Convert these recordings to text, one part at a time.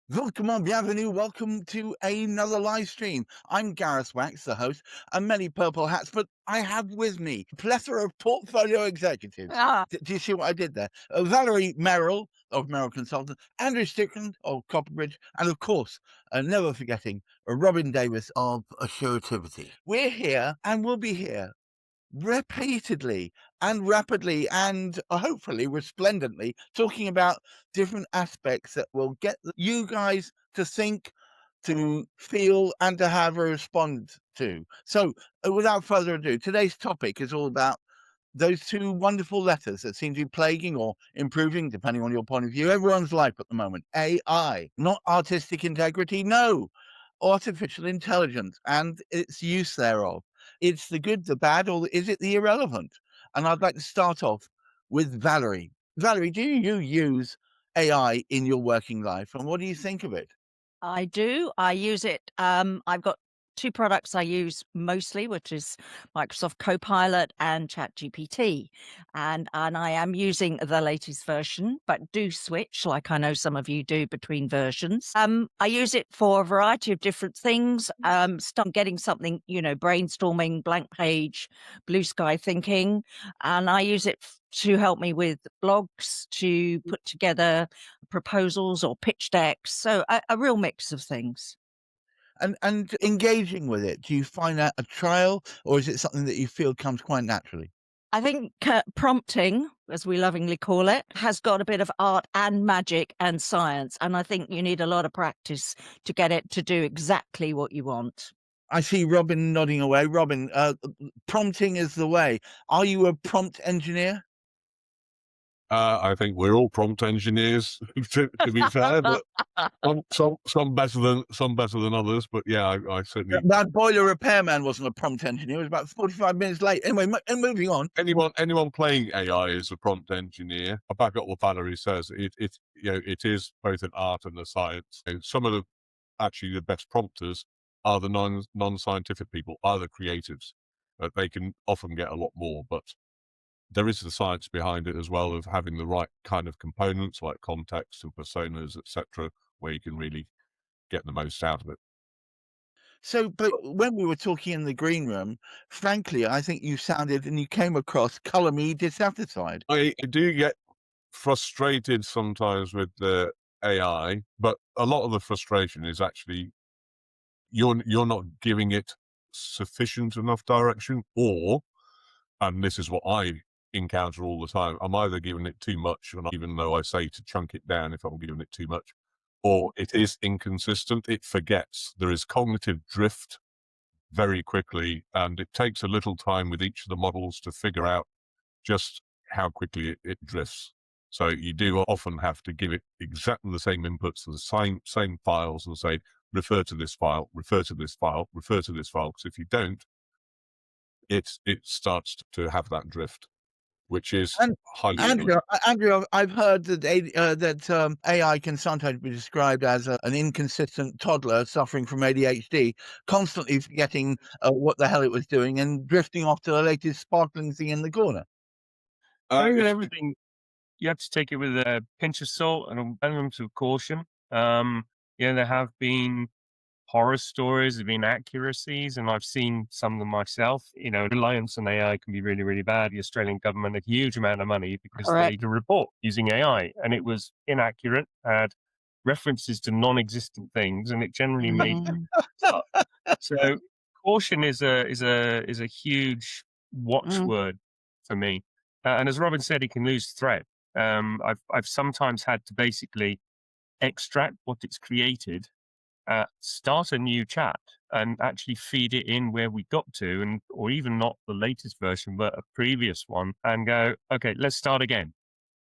Bienvenue, welcome to another live stream. I'm Gareth Wax, the host, and many purple hats, but I have with me a plethora of portfolio executives. Ah, Do you see what I did there? Valerie Merrill of Merrill Consultant, Andrew Stickland of Copperbridge, and of course, never forgetting, Robin Davis of Assurtivity. We're here and we'll be here repeatedly and rapidly and hopefully resplendently talking about different aspects that will get you guys to think, to feel, and to have a respond to. So without further ado, today's topic is all about those two wonderful letters that seem to be plaguing or improving, depending on your point of view, everyone's life at the moment. AI, not artistic integrity, no, artificial intelligence and its use thereof. It's the good, the bad, or is it the irrelevant? And I'd like to start off with Valerie. Valerie, do you use AI in your working life, and what do you think of it? I do. I use it. I've got two products I use mostly, which is Microsoft Copilot and ChatGPT. And I am using the latest version, but do switch, like I know some of you do, between versions. I use it for a variety of different things. Start getting something, brainstorming, blank page, blue sky thinking. And I use it to help me with blogs, to put together proposals or pitch decks. So a real mix of things. And engaging with it, do you find that a trial, or is it something that you feel comes quite naturally? I think prompting, as we lovingly call it, has got a bit of art and magic and science. And I think you need a lot of practice to get it to do exactly what you want. I see Robin nodding away. Robin, prompting is the way. Are you a prompt engineer? I think we're all prompt engineers, to be fair, but some better than others. But yeah, I certainly That boiler repairman wasn't a prompt engineer. He was about 45 minutes late. Anyway, and moving on. anyone playing AI is a prompt engineer. I back up what Valerie says. It is both an art and a science. Some of the best prompters are the non-scientific people, are the creatives. They can often get a lot more, but there is the science behind it as well, of having the right kind of components like context and personas, etc., where you can really get the most out of it. So, but when we were talking in the green room, frankly, I think you sounded and you came across color me dissatisfied. I do get frustrated sometimes with the AI, but a lot of the frustration is actually you're not giving it sufficient enough direction, or, and this is what I encounter all the time, I'm either giving it too much, and even though I say to chunk it down if I'm giving it too much, or it is inconsistent, it forgets. There is cognitive drift very quickly, and it takes a little time with each of the models to figure out just how quickly it drifts. So you do often have to give it exactly the same inputs to the same files and say, refer to this file, refer to this file, refer to this file. Because if you don't, it starts to have that drift, which is And highly annoying. Andrew, I've heard that AI can sometimes be described as an inconsistent toddler suffering from ADHD, constantly forgetting what the hell it was doing and drifting off to the latest sparkling thing in the corner. I think with If everything, you have to take it with a pinch of salt and a element of caution. There have been horror stories, there have been accuracies, and I've seen some of them myself. Reliance on AI can be really, really bad. The Australian government had a huge amount of money because they Correct. did a report using AI, and it was inaccurate, had references to non-existent things, and it generally made Mm, up. So caution is a huge mm, watchword for me. And as Robin said, he can lose thread. I've sometimes had to basically extract what it's created, start a new chat, and actually feed it in where we got to, and or even not the latest version, but a previous one, and go, okay, let's start again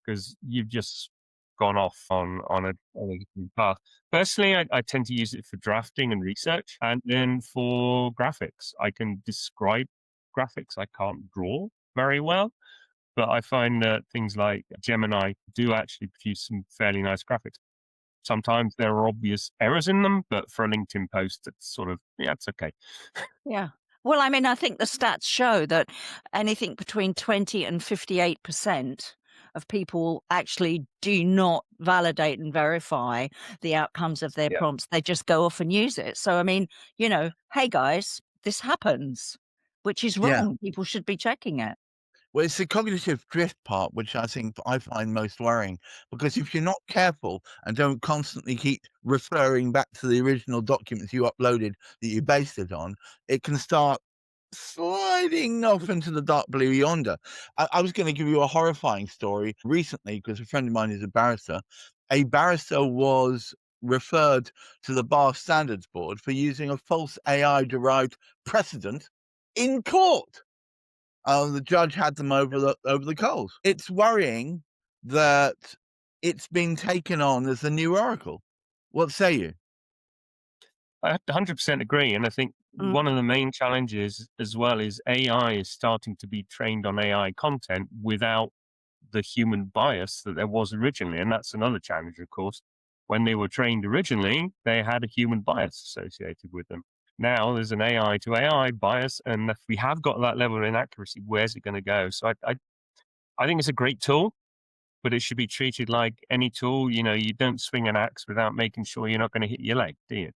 because you've just gone off on a different path. Personally, I tend to use it for drafting and research, and then for graphics. I can describe graphics. I can't draw very well, but I find that things like Gemini do actually produce some fairly nice graphics. Sometimes there are obvious errors in them, but for a LinkedIn post, it's sort of, yeah, it's okay. yeah. Well, I mean, I think the stats show that anything between 20 and 58% of people actually do not validate and verify the outcomes of their Yeah. prompts. They just go off and use it. So, I mean, hey guys, this happens, which is Yeah. wrong. People should be checking it. Well, it's the cognitive drift part, which I think I find most worrying, because if you're not careful and don't constantly keep referring back to the original documents you uploaded that you based it on, it can start sliding off into the dark blue yonder. I was going to give you a horrifying story recently because a friend of mine is a barrister. A barrister was referred to the Bar Standards Board for using a false AI-derived precedent in court. The judge had them over the coals. It's worrying that it's been taken on as the new oracle. What say you? I 100% agree. And I think one of the main challenges as well is AI is starting to be trained on AI content without the human bias that there was originally. And that's another challenge, of course. When they were trained originally, they had a human bias associated with them. Now there's an AI to AI bias. And if we have got that level of inaccuracy, where's it going to go? So I think it's a great tool, but it should be treated like any tool. You don't swing an axe without making sure you're not going to hit your leg, do you?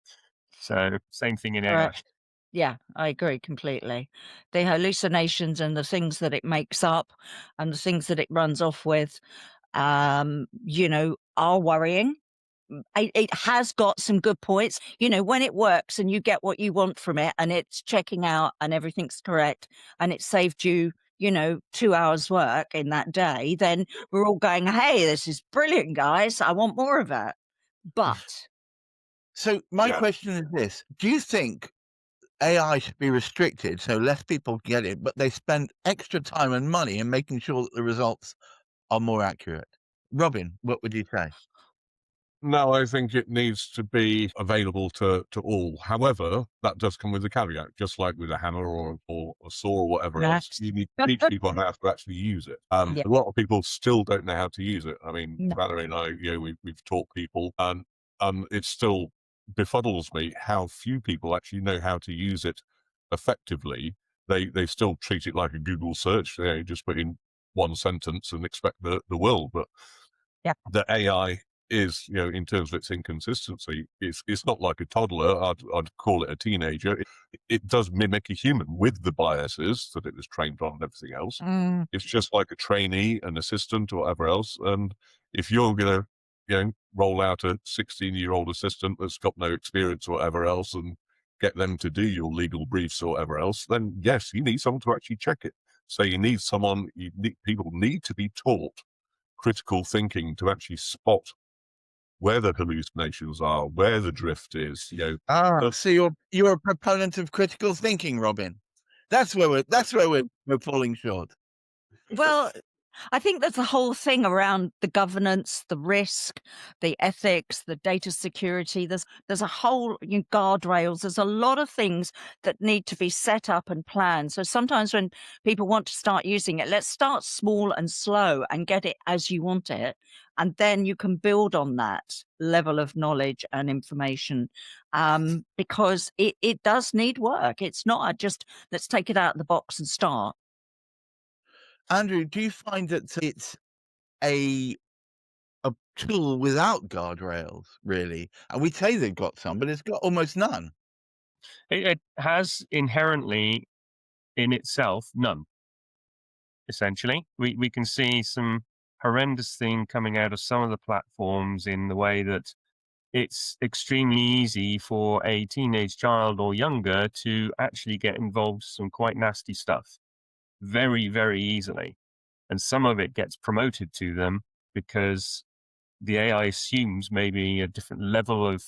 So same thing in AI. Correct. Yeah, I agree completely. The hallucinations and the things that it makes up and the things that it runs off with, are worrying. It has got some good points. When it works and you get what you want from it and it's checking out and everything's correct and it saved you, 2 hours work in that day, then we're all going, hey, this is brilliant, guys. I want more of it. But So my Yeah. question is this: do you think AI should be restricted so less people get it, but they spend extra time and money in making sure that the results are more accurate? Robin, what would you say? No, I think it needs to be available to all. However, that does come with a caveat, just like with a hammer or a saw or whatever else. Yes. You need to teach people how to actually use it. Yeah. A lot of people still don't know how to use it. I mean, No. Valerie and I, we've taught people, and it still befuddles me how few people actually know how to use it effectively. They still treat it like a Google search. They just put in one sentence and expect the world. But Yeah. the AI is, in terms of its inconsistency, it's not like a toddler. I'd call it a teenager. It does mimic a human with the biases that it was trained on and everything else. It's just like a trainee, an assistant, or whatever else. And if you're going to, roll out a 16-year-old assistant that's got no experience or whatever else and get them to do your legal briefs or whatever else, then yes, you need someone to actually check it. So people need to be taught critical thinking to actually spot where the hallucinations are, where the drift is. So you're a proponent of critical thinking, Robin. That's where we're falling short. Well, I think there's a whole thing around the governance, the risk, the ethics, the data security. There's a whole guardrails. There's a lot of things that need to be set up and planned. So sometimes when people want to start using it, let's start small and slow and get it as you want it. And then you can build on that level of knowledge and information, because it does need work. It's not just let's take it out of the box and start. Andrew, do you find that it's a tool without guardrails, really? And we say they've got some, but it's got almost none. It has inherently in itself none. Essentially, we can see some horrendous thing coming out of some of the platforms in the way that it's extremely easy for a teenage child or younger to actually get involved in some quite nasty stuff very, very easily. And some of it gets promoted to them because the AI assumes maybe a different level of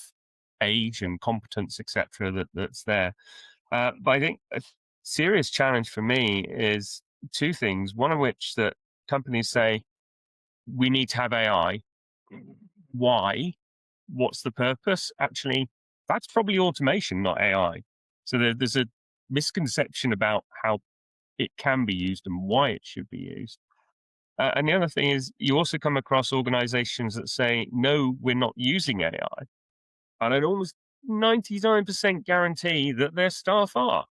age and competence, etc., that's there. But I think a serious challenge for me is two things. One of which that companies say we need to have AI. Why? What's the purpose? Actually, that's probably automation, not AI. So there's a misconception about how it can be used and why it should be used. And the other thing is, you also come across organizations that say, no, we're not using AI. And I'd almost 99% guarantee that their staff are.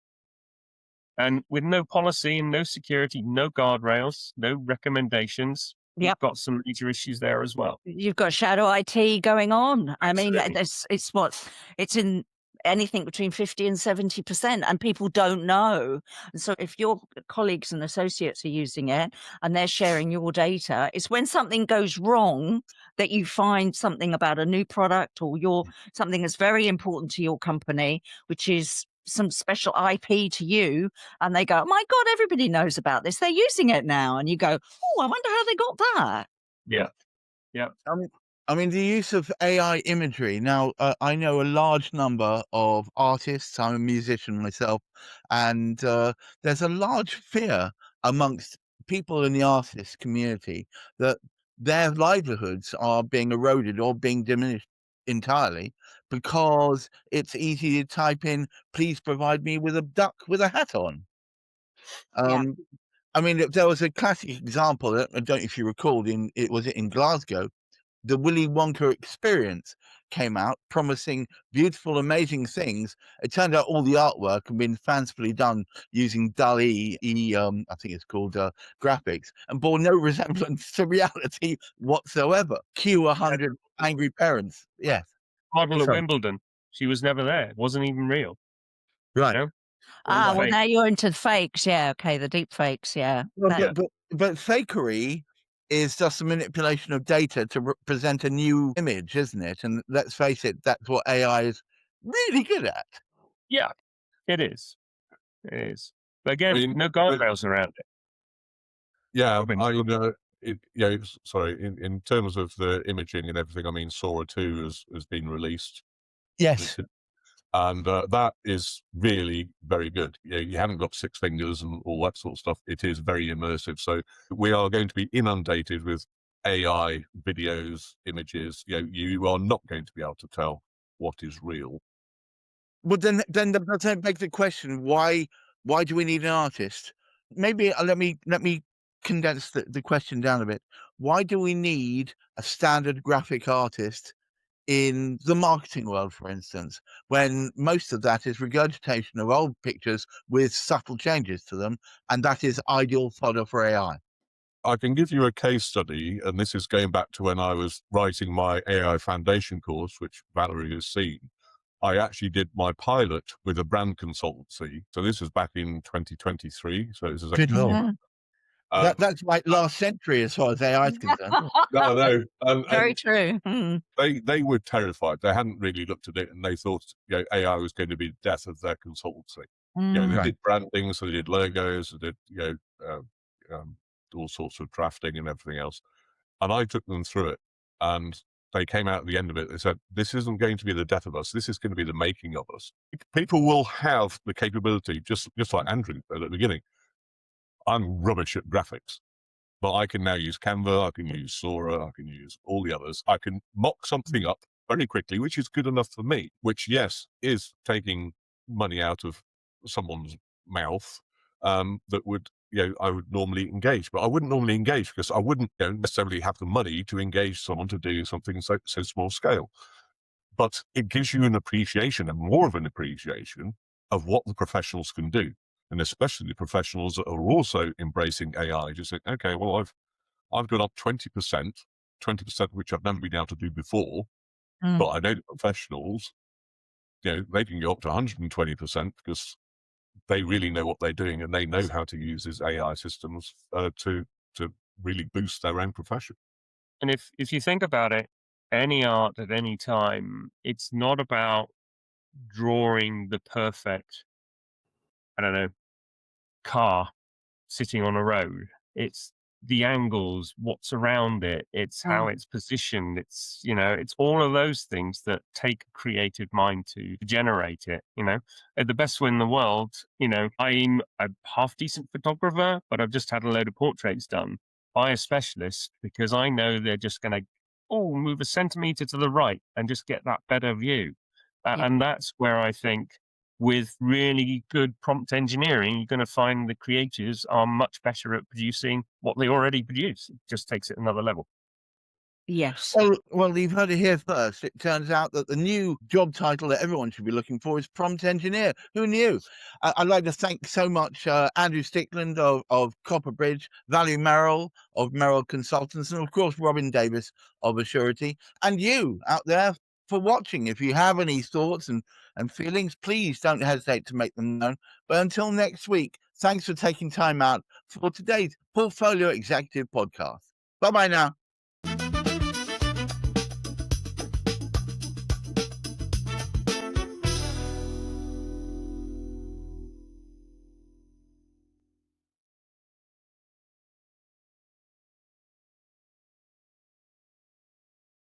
And with no policy and no security, no guardrails, no recommendations, Yep. you've got some major issues there as well. You've got shadow IT going on. I mean, Absolutely. it's in anything between 50 and 70%, and people don't know. And so if your colleagues and associates are using it and they're sharing your data, it's when something goes wrong that you find something about a new product or something that's very important to your company, which is some special IP to you, and they go, "Oh my God, everybody knows about this. They're using it now." And you go, "Oh, I wonder how they got that." Yeah. Yeah. I mean, the use of AI imagery. Now, I know a large number of artists. I'm a musician myself, and there's a large fear amongst people in the artist community that their livelihoods are being eroded or being diminished entirely because it's easy to type in, "Please provide me with a duck with a hat on." Yeah. I mean, there was a classic example. I don't know if you recalled. Was it in Glasgow? The Willy Wonka experience came out promising beautiful, amazing things. It turned out all the artwork had been fancifully done using DALL-E, I think it's called, graphics, and bore no resemblance to reality whatsoever. Cue 100 angry parents. Yes. Model at Sorry. Wimbledon, she was never there. It wasn't even real. Right. You know? Well, Fake. now you're into fakes. Yeah. Okay. The deep fakes. Yeah. Well, That- but fakery is just a manipulation of data to present a new image, isn't it? And let's face it, that's what AI is really good at. Yeah, it is. It is. But again, I mean, no but guardrails around it. yeah, Robin. sorry. In terms of the imaging and everything, I mean, Sora 2 has been released, Yes. and that is really very good. You haven't got six fingers and all that sort of stuff. It is very immersive. So we are going to be inundated with AI videos, images. You are not going to be able to tell what is real. Well, then that begs the question: why do we need an artist? Maybe let me condense the question down a bit. Why do we need a standard graphic artist in the marketing world, for instance, when most of that is regurgitation of old pictures with subtle changes to them, and that is ideal fodder for AI? I can give you a case study, and this is going back to when I was writing my AI foundation course, which Valerie has seen. I actually did my pilot with a brand consultancy. So this was back in 2023. So this is Good actually, lord. That's like last century as far as AI is concerned. no. Very And true. they were terrified. They hadn't really looked at it, and they thought AI was going to be the death of their consultancy. They Right. did branding, so they did logos, they did all sorts of drafting and everything else. And I took them through it, and they came out at the end of it. They said, "This isn't going to be the death of us. This is going to be the making of us." People will have the capability, just like Andrew said at the beginning. I'm rubbish at graphics, but I can now use Canva, I can use Sora, I can use all the others. I can mock something up very quickly, which is good enough for me, which, yes, is taking money out of someone's mouth, that would, I would normally engage, but I wouldn't normally engage because I wouldn't necessarily have the money to engage someone to do something so small scale. But it gives you an appreciation, and more of an appreciation, of what the professionals can do. And especially the professionals that are also embracing AI, just think, okay, well, I've got up 20%, 20% which I've never been able to do before, but I know the professionals, they can go up to 120% because they really know what they're doing, and they know how to use these AI systems to really boost their own profession. And if you think about it, any art at any time, it's not about drawing the perfect, I don't know, car sitting on a road. It's the angles, what's around it, it's how it's positioned, it's all of those things that take a creative mind to generate it. The best one in the world, I'm a half decent photographer, but I've just had a load of portraits done by a specialist because I know they're just going to move a centimeter to the right and just get that better view. And that's where I think with really good prompt engineering, you're going to find the creators are much better at producing what they already produce. It just takes it another level. Yes. Well, you've heard it here first. It turns out that the new job title that everyone should be looking for is prompt engineer. Who knew? I'd like to thank so much Andrew Stickland of Copperbridge, Valerie Merrill of Merrill Consultants, and of course Robin Davis of Assurity, and you out there for watching. If you have any thoughts and feelings, please don't hesitate to make them known. But until next week, thanks for taking time out for today's Portfolio Executive Podcast. Bye-bye now.